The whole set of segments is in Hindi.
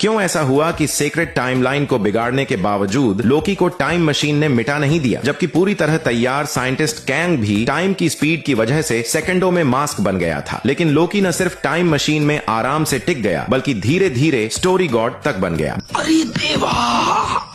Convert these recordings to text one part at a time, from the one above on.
क्यों ऐसा हुआ कि सेक्रेट टाइमलाइन को बिगाड़ने के बावजूद लोकी को टाइम मशीन ने मिटा नहीं दिया, जबकि पूरी तरह तैयार साइंटिस्ट कैंग भी टाइम की स्पीड की वजह से सेकंडों में मास्क बन गया था। लेकिन लोकी न सिर्फ टाइम मशीन में आराम से टिक गया, बल्कि धीरे धीरे स्टोरी गॉड तक बन गया। अरे देवा,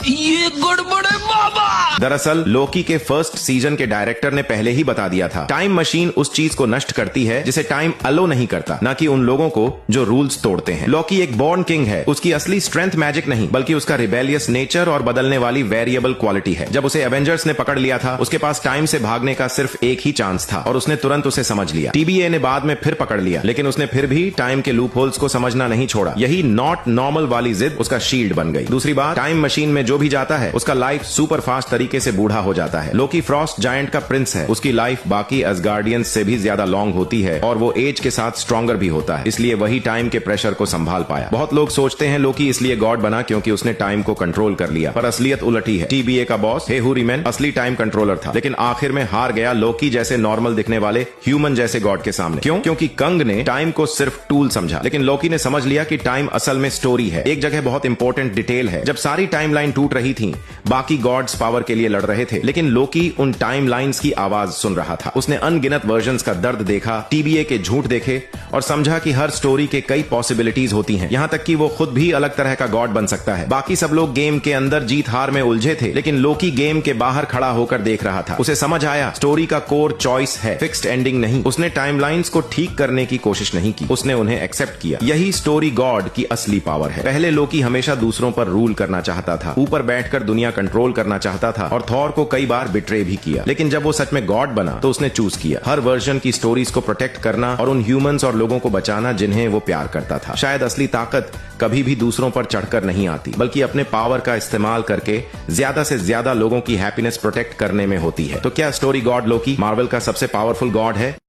ये गड़बड़ है बाबा। दरअसल लोकी के फर्स्ट सीजन के डायरेक्टर ने पहले ही बता दिया था, टाइम मशीन उस चीज को नष्ट करती है जिसे टाइम अलो नहीं करता, न कि उन लोगों को जो रूल्स तोड़ते हैं। लोकी एक बॉर्न किंग है। उसकी असली स्ट्रेंथ मैजिक नहीं, बल्कि उसका रिबेलियस नेचर और बदलने वाली वेरिएबल क्वालिटी है। जब उसे एवेंजर्स ने पकड़ लिया था, उसके पास टाइम से भागने का सिर्फ एक ही चांस था और उसने तुरंत उसे समझ लिया। टीबीए ने बाद में फिर पकड़ लिया, लेकिन उसने फिर भी टाइम के लूप होल्स को समझना नहीं छोड़ा। यही नॉट नॉर्मल वाली जिद उसका शील्ड बन गई। दूसरी बात, टाइम मशीन में जो भी जाता है उसका लाइफ सुपर फास्ट तरीके से बूढ़ा हो जाता है। लोकी फ्रॉस्ट जायंट का प्रिंस है। उसकी लाइफ बाकी असगार्डियंस से भी ज्यादा लॉन्ग होती है और वो एज के साथ स्ट्रॉन्गर भी होता है, इसलिए वही टाइम के प्रेशर को संभाल पाया। बहुत लोग सोचते हैं लोकी इसलिए गॉड बना क्योंकि उसने टाइम को कंट्रोल कर लिया, पर असलियत उलटी है। टीबीए का बॉस हेहूरीमैन असली टाइम कंट्रोलर था, लेकिन आखिर में हार गया लोकी जैसे नॉर्मल दिखने वाले ह्यूमन जैसे गॉड के सामने। क्यों? क्योंकि कंग ने टाइम को सिर्फ टूल समझा, लेकिन लोकी ने समझ लिया कि टाइम असल में स्टोरी है। एक जगह बहुत इंपॉर्टेंट डिटेल है, जब सारी टाइमलाइन टूट रही थी, बाकी गॉड्स पावर के लिए लड़ रहे थे, लेकिन लोकी उन टाइम लाइन्स की आवाज सुन रहा था। उसने अनगिनत वर्जन्स का दर्द देखा, टीबीए के झूठ देखे और समझा कि हर स्टोरी के कई पॉसिबिलिटीज होती हैं, यहां तक कि वो खुद भी अलग तरह का गॉड बन सकता है। बाकी सब लोग गेम के अंदर जीत हार में उलझे थे, लेकिन लोकी गेम के बाहर खड़ा होकर देख रहा था। उसे समझ आया स्टोरी का कोर चॉइस है, फिक्स्ड एंडिंग नहीं। उसने टाइमलाइंस को ठीक करने की कोशिश नहीं की, उसने उन्हें एक्सेप्ट किया। यही स्टोरी गॉड की असली पावर है। पहले लोकी हमेशा दूसरों पर रूल करना चाहता था, ऊपर बैठकर दुनिया कंट्रोल करना चाहता था और थॉर को कई बार बिट्रे भी किया, लेकिन जब वो सच में गॉड बना तो उसने चूज किया हर वर्जन की स्टोरीज को प्रोटेक्ट करना और उन ह्यूमंस और लोगों को बचाना जिन्हें वो प्यार करता था। शायद असली ताकत कभी भी दूसरों पर चढ़कर नहीं आती, बल्कि अपने पावर का इस्तेमाल करके ज्यादा से ज्यादा लोगों की हैप्पीनेस प्रोटेक्ट करने में होती है। तो क्या स्टोरी गॉड लोकी मार्वल का सबसे पावरफुल गॉड है?